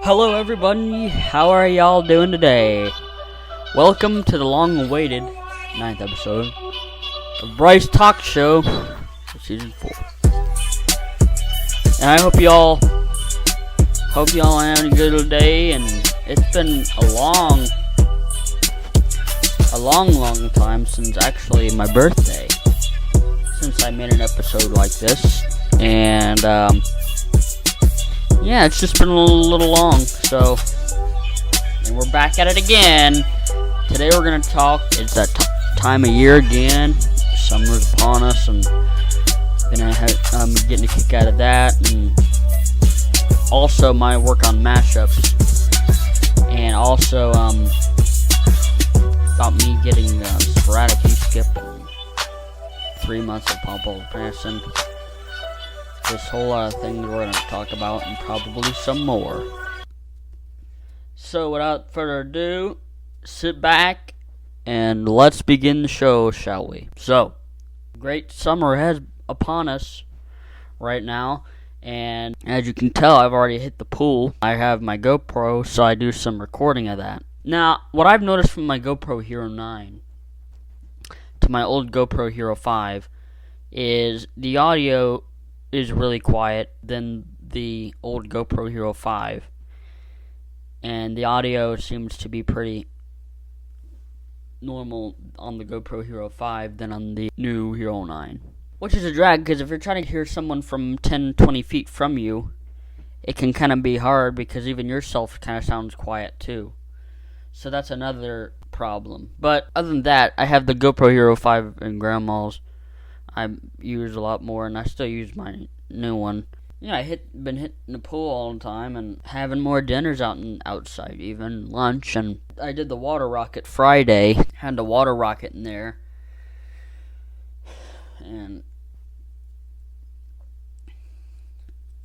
Hello everybody, how are y'all doing today? Welcome to the long-awaited 9th episode of Bryce Talk Show for Season 4. And I hope y'all having a good day, and it's been a long time since actually my birthday, since I made an episode like this, and yeah, it's just been a little long, so, and we're back at it again. Today we're going to talk, it's that time of year again, summer's upon us, and I'm getting a kick out of that, and also my work on mashups, and also, about me getting sporadic skip and 3 months of pop-up passing. This whole thing that we're going to talk about, and probably some more. So without further ado, sit back and let's begin the show, shall we? So, great summer has upon us right now, and as you can tell, I've already hit the pool. I have my GoPro, so I do some recording of that. Now, what I've noticed from my GoPro Hero 9 to my old GoPro Hero 5 is the audio is really quiet than the old GoPro Hero 5, and the audio seems to be pretty normal on the GoPro Hero 5 than on the new Hero 9, which is a drag, because if you're trying to hear someone from 10-20 feet from you, it can kind of be hard, because even yourself kind of sounds quiet too, so that's another problem. But other than that, I have the GoPro Hero 5 in grandma's. I use a lot more, and I still use my new one. Yeah, been hitting the pool all the time, and having more dinners outside, even lunch. And I did the water rocket Friday. Had the water rocket in there, and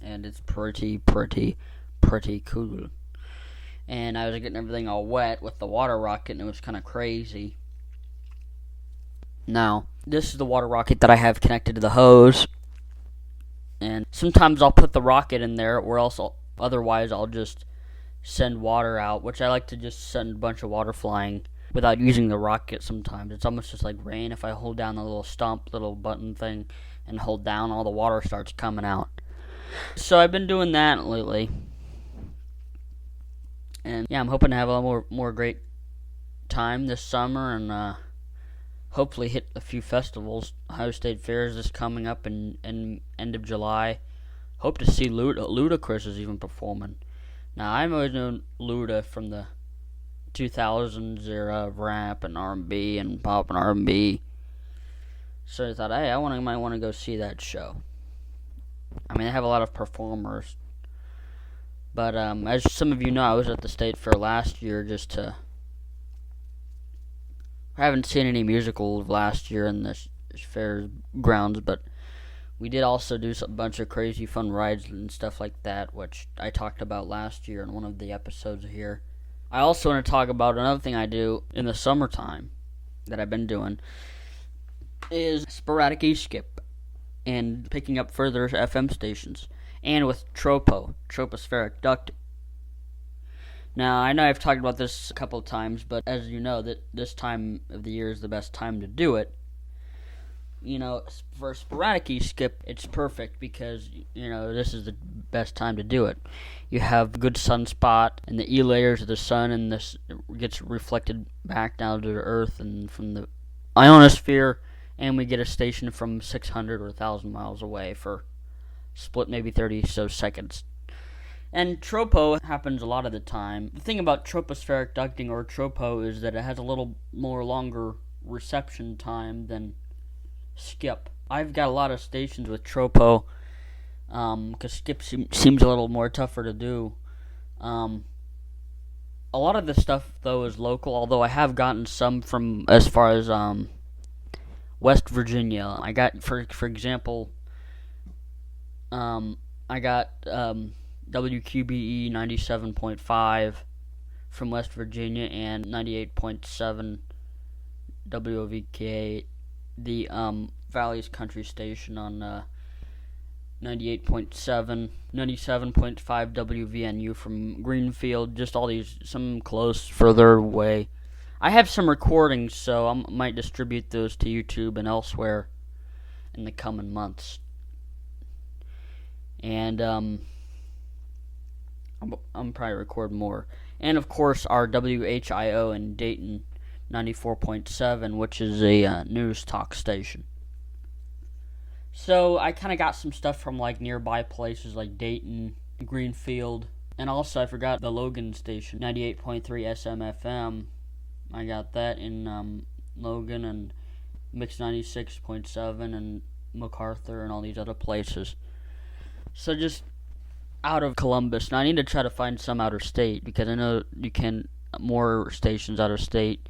it's pretty cool. And I was getting everything all wet with the water rocket, and it was kind of crazy. Now, this is the water rocket that I have connected to the hose, and sometimes I'll put the rocket in there, or else otherwise I'll just send water out, which I like to just send a bunch of water flying without using the rocket sometimes. It's almost just like rain. If I hold down the little button thing, and hold down, all the water starts coming out. So I've been doing that lately, and yeah, I'm hoping to have a lot more great time this summer, and hopefully hit a few festivals. Ohio State Fair is just coming up in end of July. Hope to see Ludacris is even performing. Now, I've always known Luda from the 2000s era of rap and R&B and pop and R&B. So I thought, hey, might want to go see that show. I mean, they have a lot of performers. But as some of you know, I was at the State Fair last year I haven't seen any musicals last year in the fair grounds, but we did also do a bunch of crazy fun rides and stuff like that, which I talked about last year in one of the episodes here. I also want to talk about another thing I do in the summertime that I've been doing is sporadic skip and picking up further FM stations, and with tropospheric ducting. Now, I know I've talked about this a couple of times, but as you know, that this time of the year is the best time to do it. You know, for sporadic skip, it's perfect because, you know, this is the best time to do it. You have good sunspot, and the E layers of the sun, and this gets reflected back down to the earth and from the ionosphere, and we get a station from 600 or 1,000 miles away for split maybe 30 so seconds. And tropo happens a lot of the time. The thing about tropospheric ducting, or tropo, is that it has a little more longer reception time than skip. I've got a lot of stations with tropo, because skip seems a little more tougher to do. A lot of the stuff, though, is local, although I have gotten some from as far as West Virginia. I got, for example, I got WQBE 97.5 from West Virginia, and 98.7 WOVK, the Valley's country station on 98.7, 97.5 WVNU from Greenfield, just all these, some close, further away. I have some recordings, so I might distribute those to YouTube and elsewhere in the coming months. And I'm probably record more. And of course, our WHIO in Dayton, 94.7, which is a news talk station. So I kind of got some stuff from like nearby places like Dayton, Greenfield, and also I forgot the Logan station, 98.3 SMFM. I got that in Logan, and Mix 96.7 and MacArthur and all these other places. So just out of Columbus. Now I need to try to find some out of state, because I know you can more stations out of state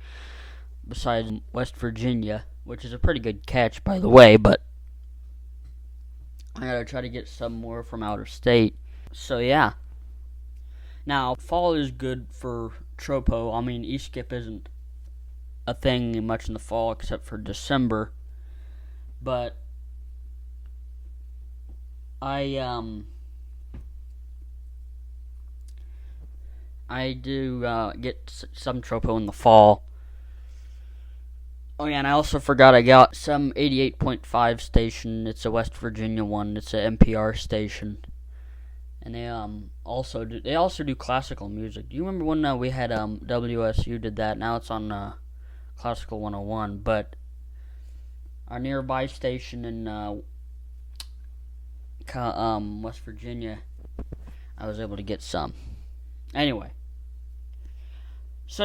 besides West Virginia, which is a pretty good catch, by the way, but I gotta try to get some more from out of state. So yeah. Now, fall is good for tropo. I mean, E-skip isn't a thing much in the fall except for December, but I do get some tropo in the fall. Oh yeah, and I also forgot I got some 88.5 station. It's a West Virginia one. It's a NPR station, and they also do classical music. Do you remember when we had WSU did that? Now it's on Classical 101, but our nearby station in West Virginia, I was able to get some. Anyway, so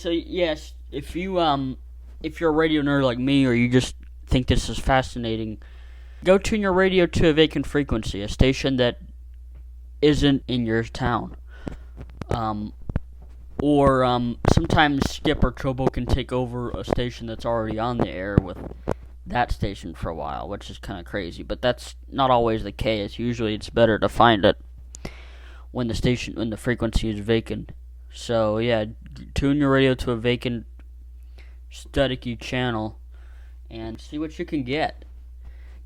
yes, if you're a radio nerd like me, or you just think this is fascinating, go tune your radio to a vacant frequency, a station that isn't in your town. Or sometimes Skip or Tropo can take over a station that's already on the air with that station for a while, which is kind of crazy. But that's not always the case. Usually it's better to find it when the frequency is vacant. So yeah, tune your radio to a vacant staticky channel and see what you can get.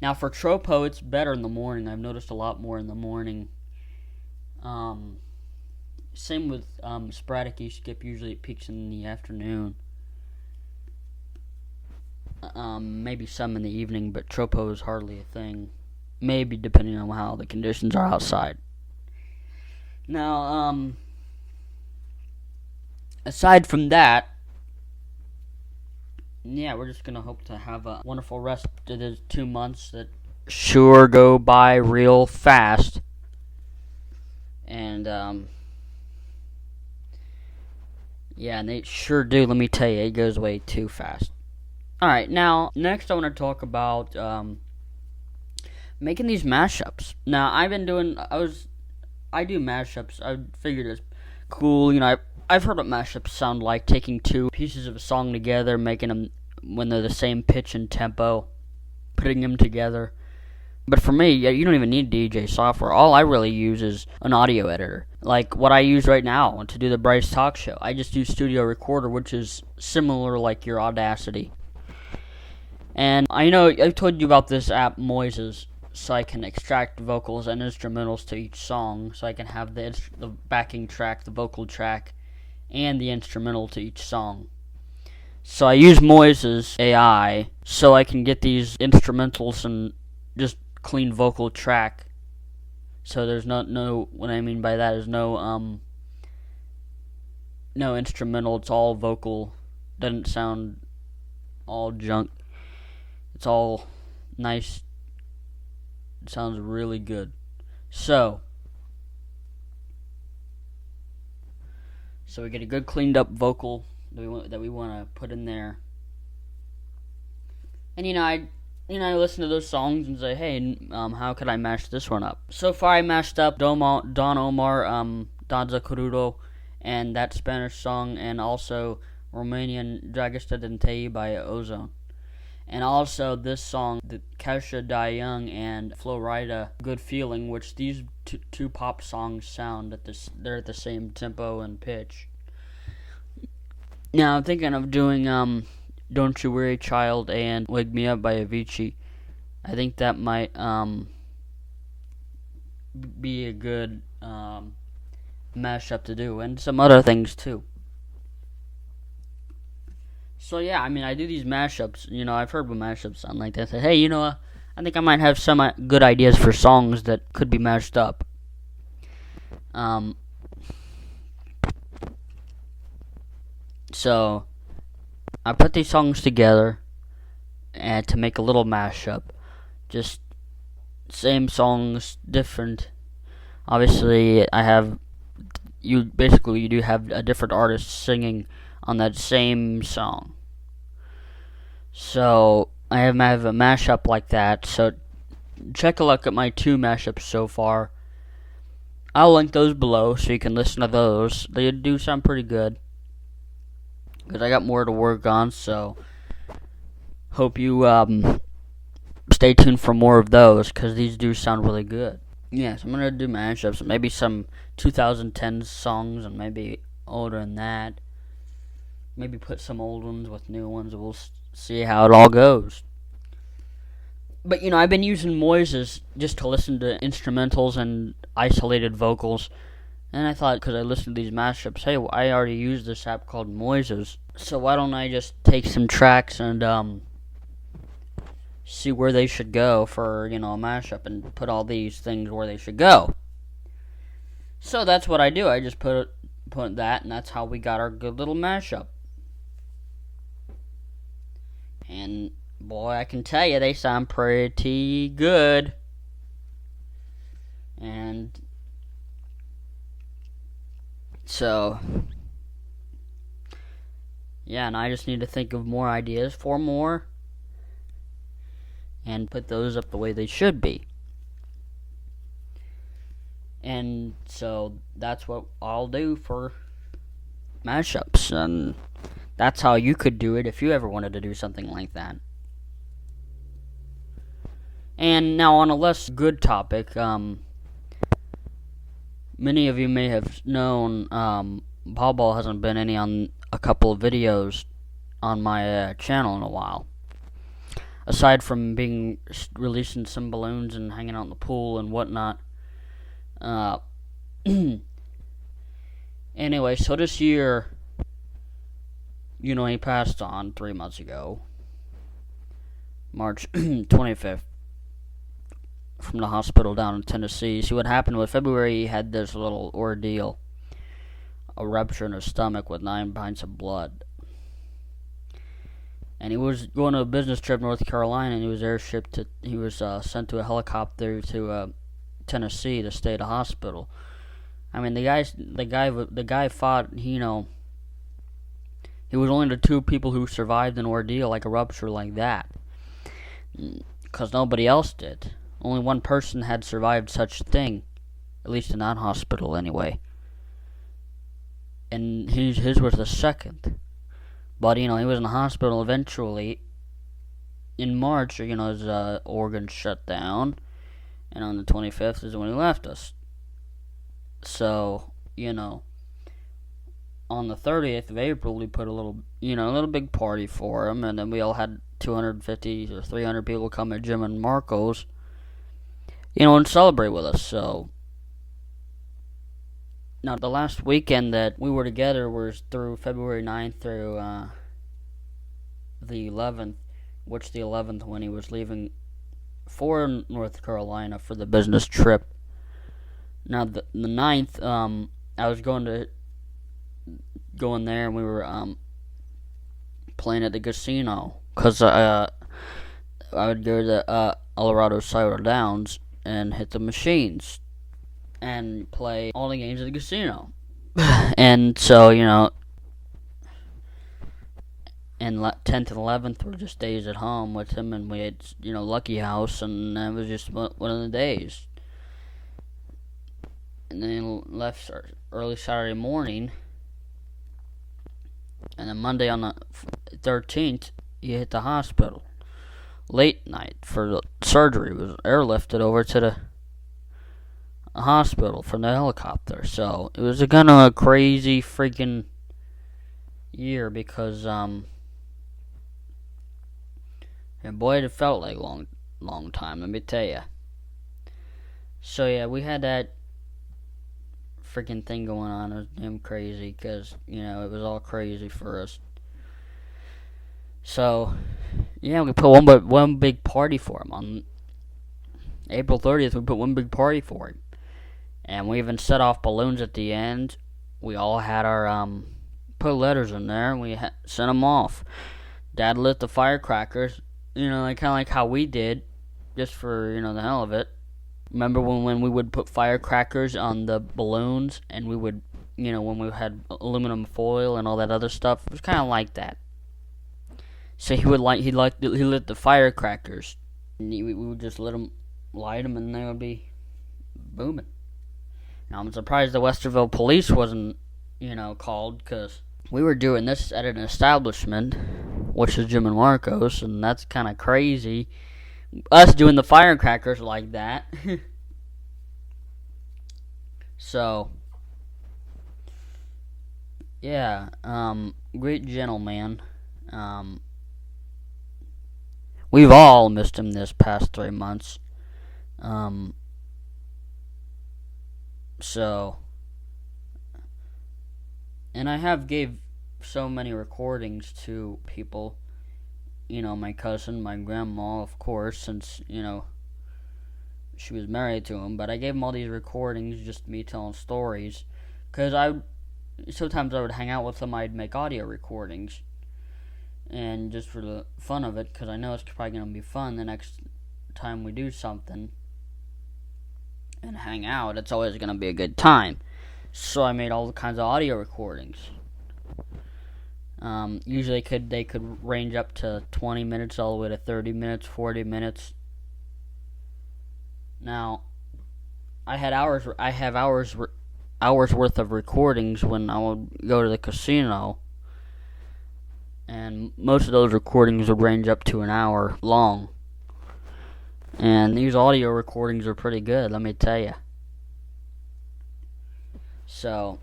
Now for tropo, it's better in the morning. I've noticed a lot more in the morning. Same with sporadic E-skip. Usually it peaks in the afternoon. Maybe some in the evening, but tropo is hardly a thing. Maybe depending on how the conditions are outside. Now, aside from that, yeah, we're just gonna hope to have a wonderful rest of the 2 months that sure go by real fast. And yeah, and they sure do. Let me tell you, it goes way too fast. All right, now next I want to talk about making these mashups. Now I do mashups. I figured it's cool. You know, I've heard what mashups sound like, taking two pieces of a song together, making them when they're the same pitch and tempo, putting them together. But for me, you don't even need DJ software. All I really use is an audio editor, like what I use right now to do the Bryce talk show. I just use Studio Recorder, which is similar like your Audacity. And I know I've told you about this app, Moises, so I can extract vocals and instrumentals to each song, so I can have the backing track, the vocal track, and the instrumental to each song. So I use Moises AI so I can get these instrumentals and just clean vocal track. So there's no what I mean by that is no instrumental, it's all vocal. Doesn't sound all junk. It's all nice. It sounds really good. So we get a good cleaned up vocal that we want to put in there. And I listen to those songs and say, hey, how could I mash this one up? So far I mashed up Don Omar, Danza Crudo, and that Spanish song, and also Romanian Dragostea din Tei by Ozone. And also this song, the Kausha Die Young and Flo Rida, Good Feeling, which these two pop songs sound they're at the same tempo and pitch. Now I'm thinking of doing Don't You Worry Child and Wake Me Up by Avicii. I think that might be a good mashup to do, and some other things too. So yeah, I mean, I do these mashups. I've heard what mashups sound like. I say, hey, I think I might have some good ideas for songs that could be mashed up. So I put these songs together and to make a little mashup. Just same songs, different. Obviously, you do have a different artist singing on that same song. So I have a mashup like that. So check a look at my 2 mashups so far. I'll link those below so you can listen to those. They do sound pretty good, because I got more to work on. So hope you stay tuned for more of those, because these do sound really good. Yes, I'm gonna do mashups, maybe some 2010 songs, and maybe older than that. Maybe put some old ones with new ones. We'll see how it all goes. But I've been using Moises just to listen to instrumentals and isolated vocals. And I thought, because I listened to these mashups, hey, I already used this app called Moises, so why don't I just take some tracks and see where they should go for, a mashup, and put all these things where they should go. So that's what I do. I just put that, and that's how we got our good little mashup. And boy, I can tell you, they sound pretty good. And so, yeah, and I just need to think of more ideas, 4 more, and put those up the way they should be. And so that's what I'll do for mashups, and that's how you could do it if you ever wanted to do something like that. And now, on a less good topic, many of you may have known, Ball hasn't been any on a couple of videos on my channel in a while. Aside from releasing some balloons and hanging out in the pool and whatnot. Anyway, so this year, he passed on 3 months ago, March 25th, from the hospital down in Tennessee. See, what happened was, February, he had this little ordeal, a rupture in his stomach with 9 pints of blood. And he was going to a business trip in North Carolina, and he was sent to a helicopter to Tennessee to stay at a hospital. I mean, the guy fought. He was only the 2 people who survived an ordeal like a rupture like that, because nobody else did. Only 1 person had survived such a thing, at least in that hospital anyway. And his was the second. But, he was in the hospital eventually. In March, his organs shut down. And on the 25th is when he left us. So, on the 30th of April, we put a little big party for him. And then we all had 250 or 300 people come at Jim and Marco's, and celebrate with us. So, now, the last weekend that we were together was through February 9th through the 11th, which the 11th when he was leaving for North Carolina for the business trip. Now, the 9th, I was going there, and we were playing at the casino, because I would go to Colorado Cider Downs and hit the machines and play all the games at the casino. And so, and 10th and 11th were just days at home with him, and we had, Lucky House, and that was just one of the days. And then left early Saturday morning, and then Monday on the 13th, he hit the hospital. Late night for the surgery, was airlifted over to the hospital from the helicopter. So it was kind of a crazy freaking year, because and boy, it felt like long time, let me tell you. So yeah, we had that freaking thing going on. It was damn crazy because it was all crazy for us. So yeah, we put one big party for him on April 30th. We put one big party for him, and we even set off balloons at the end. We all had our put letters in there, and we sent them off. Dad lit the firecrackers, like kind of like how we did, just for the hell of it. Remember when we would put firecrackers on the balloons, and we would, when we had aluminum foil and all that other stuff? It was kind of like that. So he lit the firecrackers, and we would just light them, and they would be booming. Now I'm surprised the Westerville police wasn't, called, because we were doing this at an establishment, which is Jim and Marcos, and that's kind of crazy. Us doing the firecrackers like that. So, yeah, great gentleman. We've all missed him this past 3 months. So, and I have gave so many recordings to people. My cousin, my grandma, of course, since, she was married to him. But I gave him all these recordings, just me telling stories. Because sometimes I would hang out with him, I'd make audio recordings. And just for the fun of it, because I know it's probably going to be fun the next time we do something and hang out, it's always going to be a good time. So I made all kinds of audio recordings. Usually they could range up to 20 minutes all the way to 30 minutes, 40 minutes. Now, I have hours worth of recordings when I would go to the casino, and most of those recordings would range up to an hour long. And these audio recordings are pretty good, let me tell you. So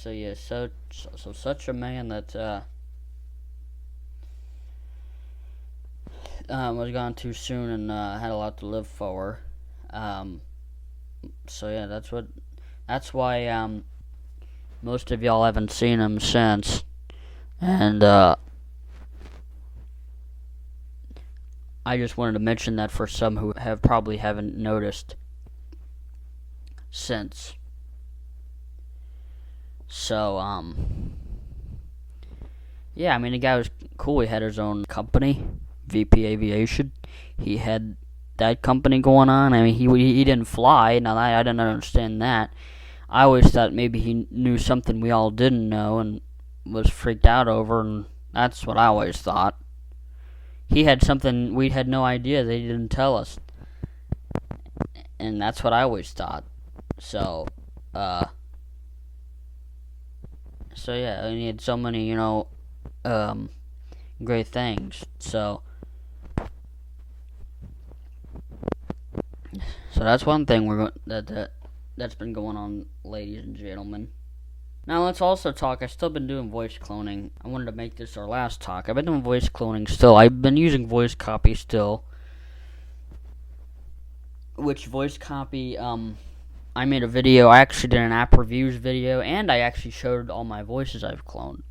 yeah, so such a man that was gone too soon and had a lot to live for. So yeah, that's why most of y'all haven't seen him since, and I just wanted to mention that for some who probably haven't noticed since. So, yeah, I mean, the guy was cool. He had his own company, VP Aviation. He had that company going on. I mean, he didn't fly. Now, I didn't understand that. I always thought maybe he knew something we all didn't know and was freaked out over, and that's what I always thought. He had something we had no idea. They didn't tell us. And that's what I always thought. So yeah, and he had so many, great things. So that's one thing that's been going on, ladies and gentlemen. Now let's also talk. I've still been doing voice cloning. I wanted to make this our last talk. I've been doing voice cloning still. I've been using voice copy still. Which voice copy, I made a video. I actually did an app reviews video, and I actually showed all my voices I've cloned.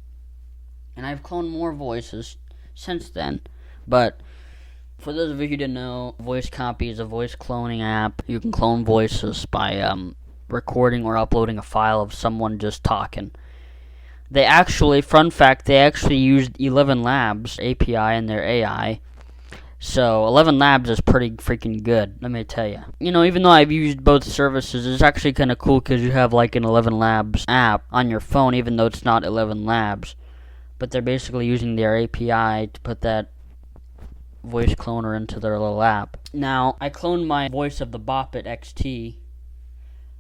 And I've cloned more voices since then. But for those of you who didn't know, voice copy is a voice cloning app. You can clone voices by recording or uploading a file of someone just talking. Fun fact, they actually used 11 Labs API in their AI. So 11 Labs is pretty freaking good, let me tell you. Even though I've used both services, it's actually kind of cool because you have like an 11 Labs app on your phone, even though it's not 11 Labs. But they're basically using their API to put that voice cloner into their little app. Now, I cloned my voice of the Bop It XT,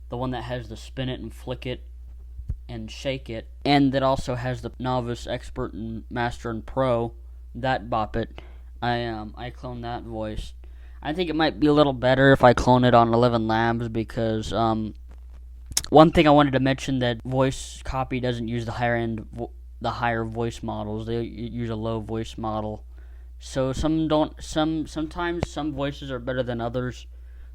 the one that has the spin it and flick it and shake it, and that also has the novice, expert, and master and pro, that Bop It. I cloned that voice. I think it might be a little better if I clone it on 11 Labs because one thing I wanted to mention, that voice copy doesn't use the higher voice models. They use a low voice model. So sometimes some voices are better than others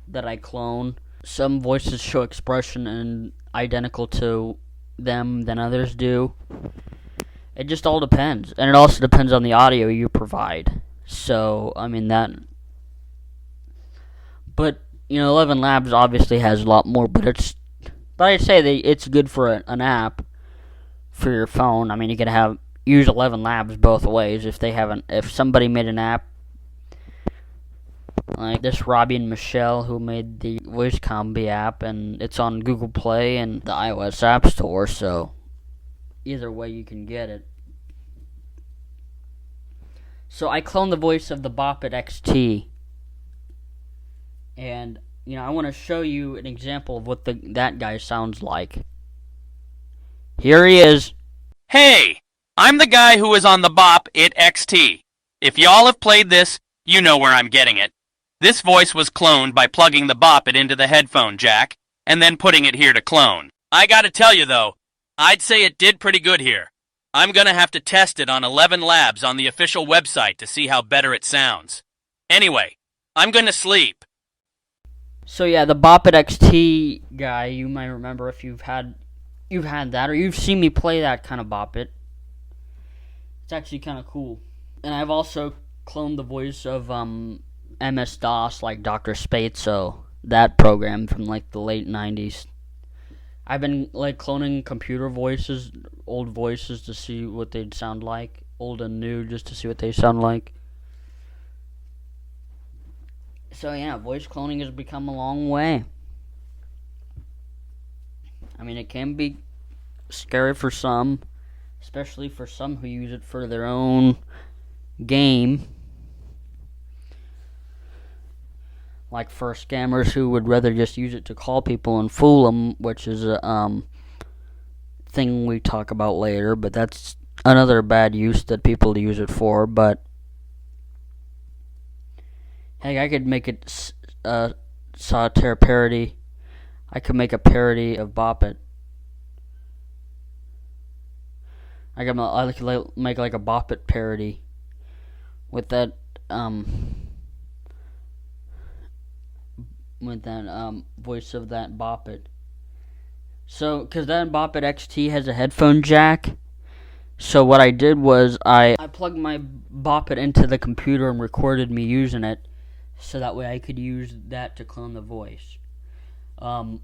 that I clone. Some voices show expression and identical to them than others do. It just all depends. And it also depends on the audio you provide. So, I mean that. But, 11 Labs obviously has a lot more, but I'd say it's good for an app for your phone. I mean, you could use 11 Labs both ways. If somebody made an app like this, Robbie and Michelle, who made the Voice Combi app, and it's on Google Play and the iOS App Store, so either way you can get it. So I cloned the voice of the Bop It XT, and I want to show you an example of what that guy sounds like. Here he is. Hey, I'm the guy who was on the Bop It XT. If y'all have played this, you know where I'm getting it. This voice was cloned by plugging the Bop It into the headphone jack, and then putting it here to clone. I gotta tell you though, I'd say it did pretty good here. I'm gonna have to test it on 11 Labs on the official website to see how better it sounds. Anyway, I'm gonna sleep. So yeah, the Bop It XT guy, you might remember if you've had that, or you've seen me play that kind of Bop It. It's actually kind of cool. And I've also cloned the voice of MS-DOS, like Dr. Spatzo, that program from like the late 90s. I've been like cloning computer voices, old voices, to see what they'd sound like, old and new, just to see what they sound like. So yeah, voice cloning has become a long way. I mean, it can be scary for some, especially for some who use it for their own game. Like for scammers who would rather just use it to call people and fool them, which is a thing we talk about later, but that's another bad use that people use it for. But hey, I could make it solitaire parody. I could make a parody of Bop It. I could make like a Bop It parody with that voice of that Bop It. So, because that Bop It XT has a headphone jack, so what I did was I plugged my Bop It into the computer and recorded me using it, so that way I could use that to clone the voice. I'm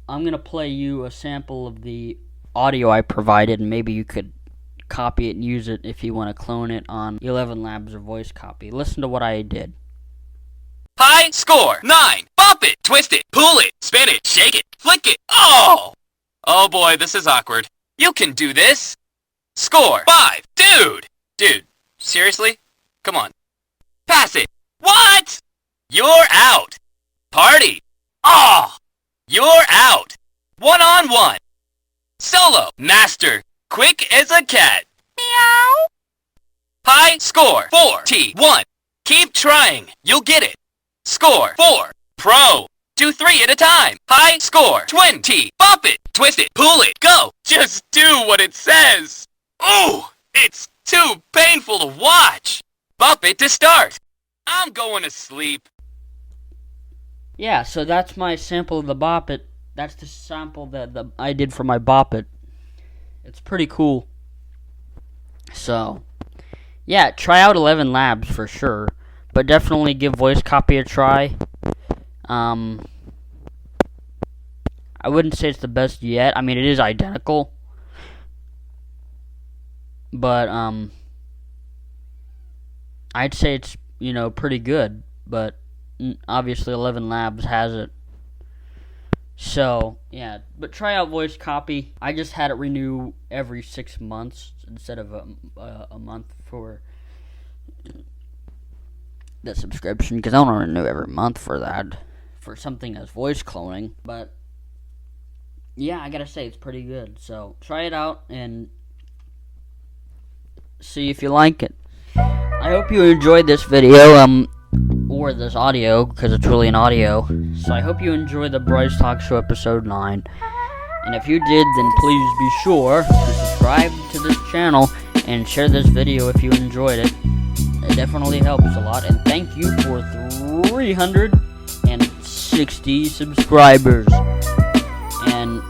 going to play you a sample of the audio I provided, and maybe you could copy it and use it if you want to clone it on 11 Labs or Voice Copy. Listen to what I did. High score 9. Bop it, twist it, pull it, spin it, shake it, flick it. Oh! Oh boy, this is awkward. You can do this. Score 5. Dude, seriously? Come on. Pass it. What? You're out. Party. Oh! You're out. 1-on-1. Solo. Master. Quick as a cat. Meow. High score 4. T1. Keep trying. You'll get it. Score 4. Pro. Do 3 at a time. High score 20. Bop it. Twist it. Pull it. Go. Just do what it says. Ooh, it's too painful to watch. Bop it to start. I'm going to sleep. Yeah, so that's my sample of the Bop It. That's the sample that I did for my Bop It. It's pretty cool. So, yeah, try out 11 Labs for sure. But definitely give Voice Copy a try. I wouldn't say it's the best yet. I mean, it is identical. But, I'd say it's, pretty good. But, obviously 11 Labs has it. So, yeah. But try out Voice Copy. I just had it renew every 6 months instead of a month for the subscription, because I don't want to renew every month for that, for something as voice cloning. But yeah, I gotta say it's pretty good. So try it out and see if you like it. I hope you enjoyed this video, or this audio, because it's really an audio. So I hope you enjoyed the Bryce Talk Show episode 9. And if you did, then please be sure to subscribe to this channel and share this video if you enjoyed it. it definitely helps a lot. And thank you for 360 subscribers. And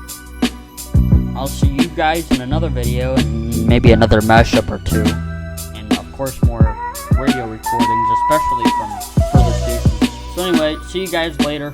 I'll see you guys in another video, and maybe another mashup or two. And of course more radio recordings, especially from further stations. So anyway, see you guys later.